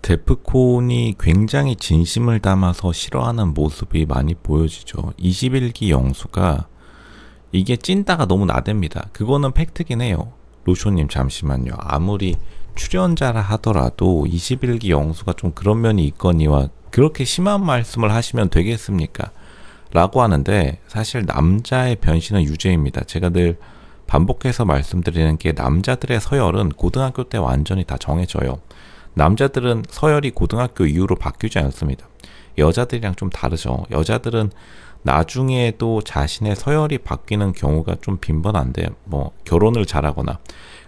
데프콘이 굉장히 진심을 담아서 싫어하는 모습이 많이 보여지죠. 21기 영수가 이게 찐따가 너무 나댑니다. 그거는 팩트긴 해요. 로쇼님 잠시만요. 아무리 출연자라 하더라도 21기 영수가 좀 그런 면이 있거니와 그렇게 심한 말씀을 하시면 되겠습니까? 라고 하는데 사실 남자의 변신은 유죄입니다. 제가 늘 반복해서 말씀드리는 게 남자들의 서열은 고등학교 때 완전히 다 정해져요. 남자들은 서열이 고등학교 이후로 바뀌지 않습니다. 여자들이랑 좀 다르죠. 여자들은 나중에도 자신의 서열이 바뀌는 경우가 좀 빈번한데 결혼을 잘하거나,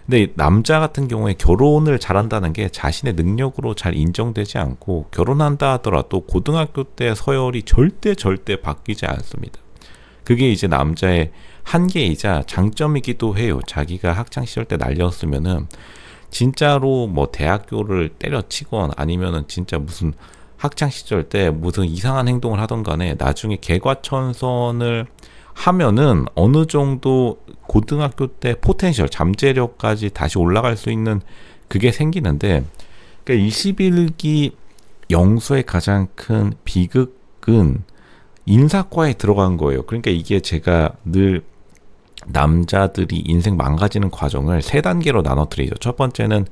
근데 남자 같은 경우에 결혼을 잘한다는 게 자신의 능력으로 잘 인정되지 않고, 결혼한다 하더라도 고등학교 때 서열이 절대 바뀌지 않습니다. 그게 이제 남자의 한계이자 장점이기도 해요. 자기가 학창시절 때 날렸으면은 진짜로 대학교를 때려치건 아니면은 진짜 무슨 학창시절 때 무슨 이상한 행동을 하던 간에 나중에 개과천선을 하면은 어느 정도 고등학교 때 포텐셜, 잠재력까지 다시 올라갈 수 있는 그게 생기는데, 그러니까 21기 영수의 가장 큰 비극은 인사과에 들어간 거예요. 그러니까 이게 제가 늘 남자들이 인생 망가지는 과정을 세 단계로 나눠드리죠. 첫 번째는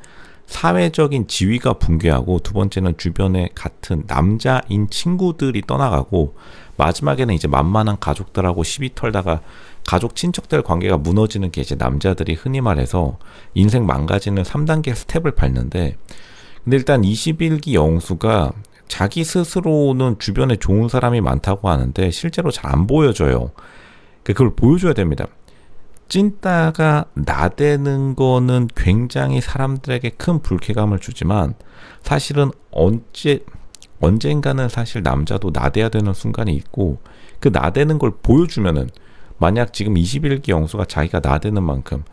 사회적인 지위가 붕괴하고, 두 번째는 주변에 같은 남자인 친구들이 떠나가고, 마지막에는 이제 만만한 가족들하고 시비 털다가 가족 친척들 관계가 무너지는 게 이제 남자들이 흔히 말해서 인생 망가지는 3단계 스텝을 밟는데, 근데 일단 21기 영수가 자기 스스로는 주변에 좋은 사람이 많다고 하는데 실제로 잘 안 보여져요. 그걸 보여줘야 됩니다. 찐따가 나대는 거는 굉장히 사람들에게 큰 불쾌감을 주지만, 사실은 언젠가는 사실 남자도 나대야 되는 순간이 있고, 그 나대는 걸 보여주면은, 만약 지금 21기 영수가 자기가 나대는 만큼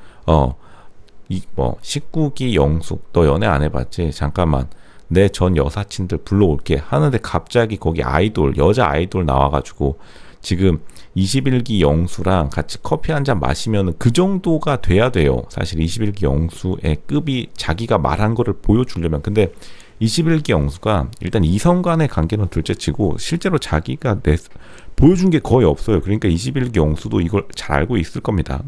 19기 영수 너 연애 안 해봤지? 잠깐만 내 전 여사친들 불러올게 하는데 갑자기 거기 아이돌, 여자 아이돌 나와가지고 지금 21기 영수랑 같이 커피 한잔 마시면 그 정도가 돼야 돼요. 사실 21기 영수의 급이 자기가 말한 거를 보여주려면. 근데 21기 영수가 일단 이성 간의 관계는 둘째치고 실제로 자기가 보여준 게 거의 없어요. 그러니까 21기 영수도 이걸 잘 알고 있을 겁니다.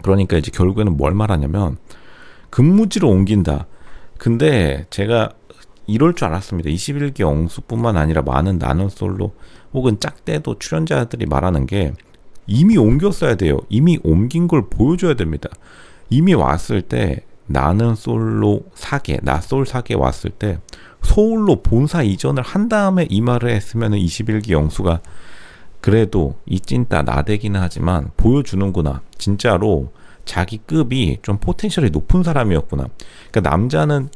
그러니까 이제 결국에는 뭘 말하냐면 근무지로 옮긴다. 근데 제가 이럴 줄 알았습니다. 21기 영수뿐만 아니라 많은 나는 솔로 혹은 짝대도 출연자들이 말하는 게 이미 옮겼어야 돼요. 이미 옮긴 걸 보여줘야 됩니다. 이미 왔을 때 나는 솔로 사계, 나솔 사계 왔을 때 서울로 본사 이전을 한 다음에 이 말을 했으면 21기 영수가 그래도 이 찐따 나대기는 하지만 보여주는구나. 진짜로 자기 급이 좀 포텐셜이 높은 사람이었구나. 그러니까 남자는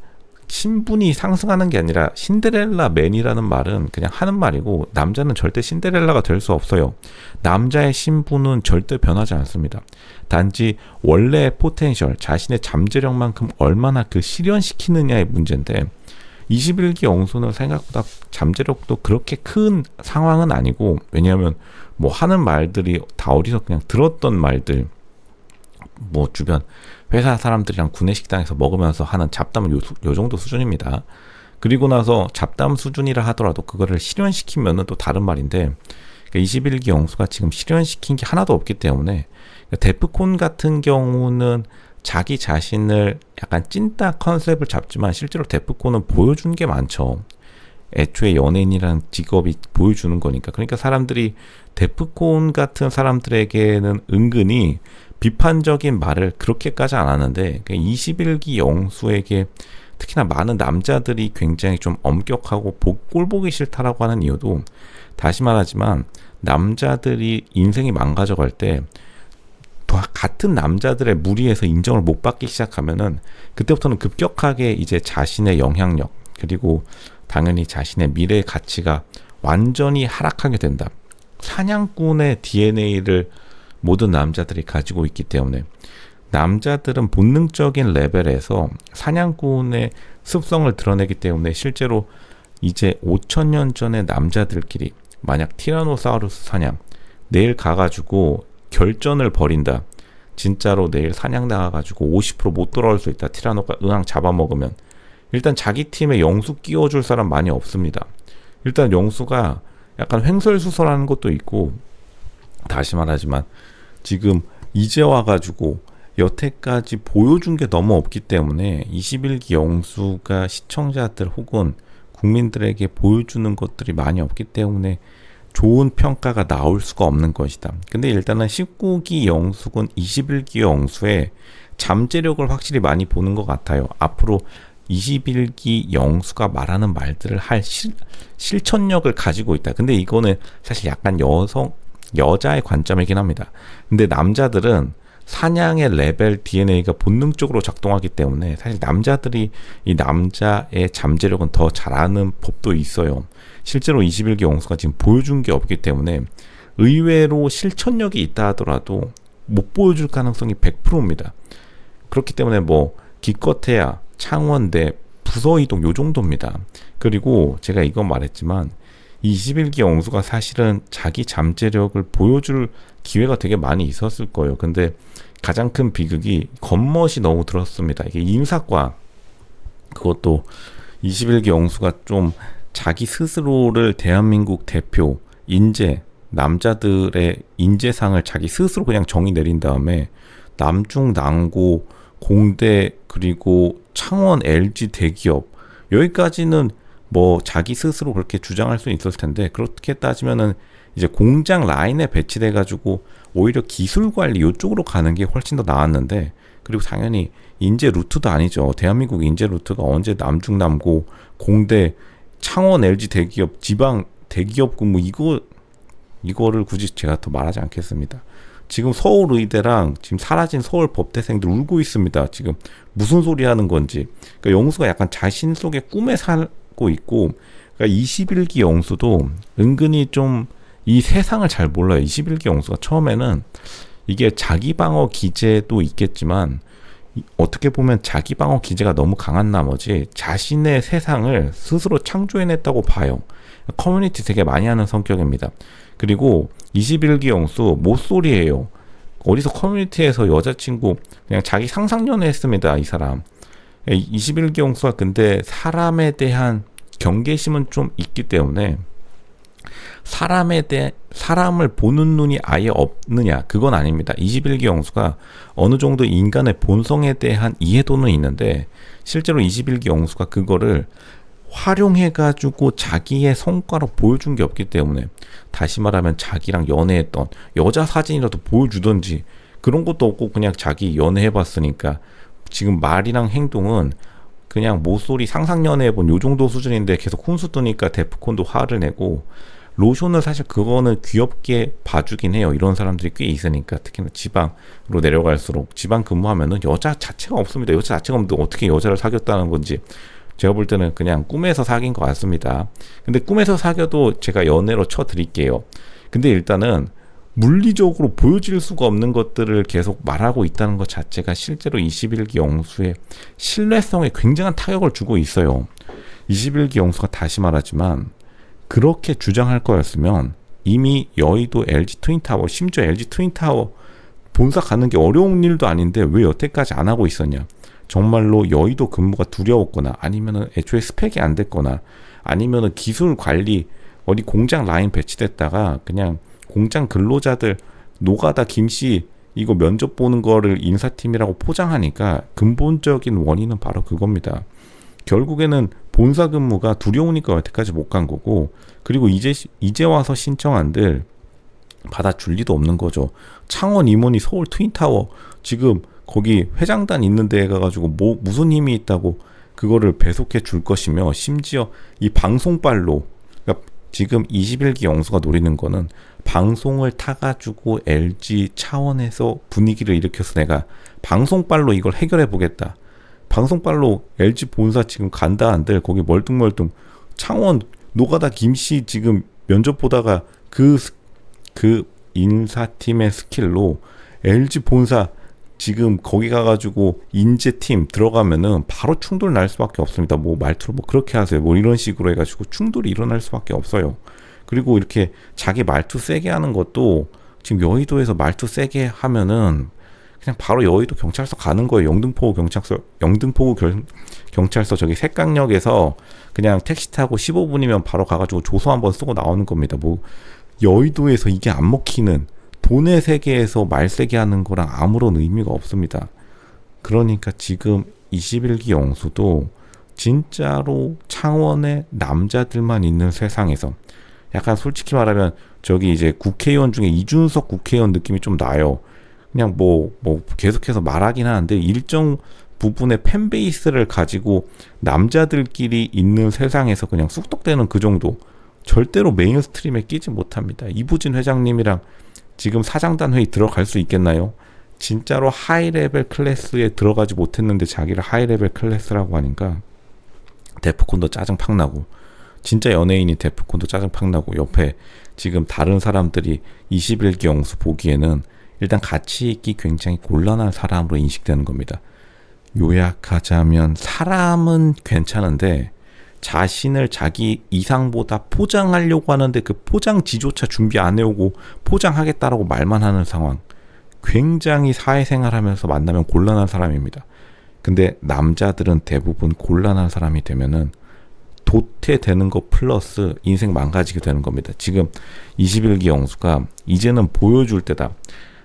신분이 상승하는 게 아니라 신데렐라 맨이라는 말은 그냥 하는 말이고, 남자는 절대 신데렐라가 될 수 없어요. 남자의 신분은 절대 변하지 않습니다. 단지 원래의 포텐셜, 자신의 잠재력만큼 얼마나 실현시키느냐의 문제인데, 21기 영수는 생각보다 잠재력도 그렇게 큰 상황은 아니고, 왜냐하면 하는 말들이 다 어디서 그냥 들었던 말들, 주변 회사 사람들이랑 구내식당에서 먹으면서 하는 잡담은 요 정도 수준입니다. 그리고 나서 잡담 수준이라 하더라도 그거를 실현시키면은 또 다른 말인데, 그러니까 21기 영수가 지금 실현시킨 게 하나도 없기 때문에, 그러니까 데프콘 같은 경우는 자기 자신을 약간 찐따 컨셉을 잡지만 실제로 데프콘은 보여준 게 많죠. 애초에 연예인이라는 직업이 보여주는 거니까. 그러니까 사람들이 데프콘 같은 사람들에게는 은근히 비판적인 말을 그렇게까지 안 하는데, 21기 영수에게 특히나 많은 남자들이 굉장히 좀 엄격하고 꼴 보기 싫다라고 하는 이유도, 다시 말하지만 남자들이 인생이 망가져갈 때 같은 남자들의 무리에서 인정을 못 받기 시작하면은 그때부터는 급격하게 이제 자신의 영향력, 그리고 당연히 자신의 미래의 가치가 완전히 하락하게 된다. 사냥꾼의 DNA를 모든 남자들이 가지고 있기 때문에, 남자들은 본능적인 레벨에서 사냥꾼의 습성을 드러내기 때문에, 실제로 이제 5천년 전의 남자들끼리 만약 티라노사우루스 사냥 내일 가가지고 결전을 벌인다. 진짜로 내일 사냥 나가가지고 50% 못 돌아올 수 있다. 티라노가 응앙 잡아먹으면 일단 자기 팀에 영수 끼워줄 사람 많이 없습니다. 일단 영수가 약간 횡설수설하는 것도 있고, 다시 말하지만 지금 이제 와가지고 여태까지 보여준 게 너무 없기 때문에 21기 영수가 시청자들 혹은 국민들에게 보여주는 것들이 많이 없기 때문에 좋은 평가가 나올 수가 없는 것이다. 근데 일단은 19기 영수군 21기 영수의 잠재력을 확실히 많이 보는 것 같아요. 앞으로 21기 영수가 말하는 말들을 할 실천력을 가지고 있다. 근데 이거는 사실 약간 여자의 관점이긴 합니다. 근데 남자들은 사냥의 레벨 DNA가 본능적으로 작동하기 때문에 사실 남자들이 이 남자의 잠재력은 더 잘하는 법도 있어요. 실제로 21기 영수가 지금 보여준 게 없기 때문에 의외로 실천력이 있다 하더라도 못 보여줄 가능성이 100%입니다. 그렇기 때문에 뭐 기껏해야 창원대 부서 이동 요 정도입니다. 그리고 제가 이건 말했지만 21기 영수가 사실은 자기 잠재력을 보여줄 기회가 되게 많이 있었을 거예요. 근데 가장 큰 비극이 겉멋이 너무 들었습니다. 이게 인사과, 그것도 21기 영수가 좀 자기 스스로를 대한민국 대표 인재, 남자들의 인재상을 자기 스스로 그냥 정의 내린 다음에 남중 남고 공대 그리고 창원 LG 대기업 여기까지는 뭐 자기 스스로 그렇게 주장할 수 있었을 텐데, 그렇게 따지면은 이제 공장 라인에 배치돼 가지고 오히려 기술 관리 이쪽으로 가는 게 훨씬 더 나았는데, 그리고 당연히 인재 루트도 아니죠. 대한민국 인재 루트가 언제 남중남고 공대 창원 LG 대기업 지방 대기업 근무 이거를 굳이 제가 더 말하지 않겠습니다. 지금 서울의대랑 지금 사라진 서울법대생들 울고 있습니다. 지금 무슨 소리 하는 건지. 그러니까 영수가 약간 자신 속의 꿈에 살고 있고, 그러니까 21기 영수도 은근히 좀 이 세상을 잘 몰라요. 21기 영수가 처음에는 이게 자기 방어 기제도 있겠지만 어떻게 보면 자기 방어 기제가 너무 강한 나머지 자신의 세상을 스스로 창조해냈다고 봐요. 커뮤니티 되게 많이 하는 성격입니다. 그리고 21기 영수 못소리예요. 어디서 커뮤니티에서 여자친구 그냥 자기 상상연애 했습니다. 이 사람. 21기 영수가 근데 사람에 대한 경계심은 좀 있기 때문에 사람을 보는 눈이 아예 없느냐, 그건 아닙니다. 21기 영수가 어느 정도 인간의 본성에 대한 이해도는 있는데, 실제로 21기 영수가 그거를 활용해가지고 자기의 성과로 보여준 게 없기 때문에, 다시 말하면 자기랑 연애했던 여자 사진이라도 보여주던지 그런 것도 없고 그냥 자기 연애해봤으니까 지금 말이랑 행동은 그냥 모쏠이 상상연애해본 요 정도 수준인데 계속 훈수 뜨니까 데프콘도 화를 내고, 로쇼는 사실 그거는 귀엽게 봐주긴 해요. 이런 사람들이 꽤 있으니까. 특히나 지방으로 내려갈수록 지방 근무하면은 여자 자체가 없습니다. 여자 자체가 없는데 어떻게 여자를 사귀었다는 건지 제가 볼 때는 그냥 꿈에서 사귄 것 같습니다. 근데 꿈에서 사귀어도 제가 연애로 쳐드릴게요. 근데 일단은 물리적으로 보여질 수가 없는 것들을 계속 말하고 있다는 것 자체가 실제로 21기 영수의 신뢰성에 굉장한 타격을 주고 있어요. 21기 영수가 다시 말하지만 그렇게 주장할 거였으면 이미 여의도 LG 트윈타워, 심지어 LG 트윈타워 본사 가는 게 어려운 일도 아닌데 왜 여태까지 안 하고 있었냐. 정말로 여의도 근무가 두려웠거나, 아니면은 애초에 스펙이 안 됐거나, 아니면은 기술 관리 어디 공장 라인 배치됐다가 그냥 공장 근로자들 노가다 김씨 이거 면접 보는 거를 인사팀이라고 포장하니까 근본적인 원인은 바로 그겁니다. 결국에는 본사 근무가 두려우니까 여태까지 못 간 거고, 그리고 이제 와서 신청한들 받아줄 리도 없는 거죠. 창원 임원이 서울 트윈타워 지금 거기 회장단 있는 데에 가가지고 뭐 무슨 힘이 있다고 그거를 배속해 줄 것이며, 심지어 이 방송빨로, 그러니까 지금 21기 영수가 노리는 거는 방송을 타가지고 LG 차원에서 분위기를 일으켜서 내가 방송빨로 이걸 해결해 보겠다. 방송빨로 LG 본사 지금 간다 한들 거기 멀뚱멀뚱 창원 노가다 김씨 지금 면접 보다가 그 인사팀의 스킬로 LG 본사 지금 거기 가가지고 인재팀 들어가면은 바로 충돌 날 수밖에 없습니다. 뭐 말투를 뭐 그렇게 하세요. 뭐 이런 식으로 해가지고 충돌이 일어날 수밖에 없어요. 그리고 이렇게 자기 말투 세게 하는 것도 지금 여의도에서 말투 세게 하면은 그냥 바로 여의도 경찰서 가는 거예요. 경찰서 저기 색강역에서 그냥 택시 타고 15분이면 바로 가가지고 조서 한번 쓰고 나오는 겁니다. 뭐 여의도에서 이게 안 먹히는, 돈의 세계에서 말세게 하는 거랑 아무런 의미가 없습니다. 그러니까 지금 21기 영수도 진짜로 창원의 남자들만 있는 세상에서, 약간 솔직히 말하면 저기 이제 국회의원 중에 이준석 국회의원 느낌이 좀 나요. 그냥 뭐 계속해서 말하긴 하는데 일정 부분의 팬베이스를 가지고 남자들끼리 있는 세상에서 그냥 쑥덕대는 그 정도. 절대로 메인스트림에 끼지 못합니다. 이부진 회장님이랑 지금 사장단 회의 들어갈 수 있겠나요? 진짜로 하이레벨 클래스에 들어가지 못했는데 자기를 하이레벨 클래스라고 하니까 데프콘도 짜증 팍 나고, 진짜 연예인이 데프콘도 짜증 팍 나고, 옆에 지금 다른 사람들이 21기 영수 보기에는 일단 가치 있기 굉장히 곤란한 사람으로 인식되는 겁니다. 요약하자면 사람은 괜찮은데 자신을 자기 이상보다 포장하려고 하는데 그 포장지조차 준비 안 해오고 포장하겠다라고 말만 하는 상황. 굉장히 사회생활하면서 만나면 곤란한 사람입니다. 근데 남자들은 대부분 곤란한 사람이 되면은 도태되는 거 플러스 인생 망가지게 되는 겁니다. 지금 21기 영수가 이제는 보여줄 때다.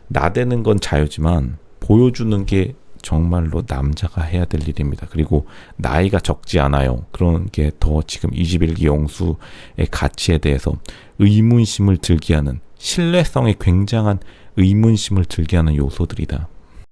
나대는 건 자유지만 보여주는 게 정말로 남자가 해야 될 일입니다. 그리고 나이가 적지 않아요. 그런 게 더 지금 21기 영수의 가치에 대해서 의문심을 들게 하는, 신뢰성에 굉장한 의문심을 들게 하는 요소들이다.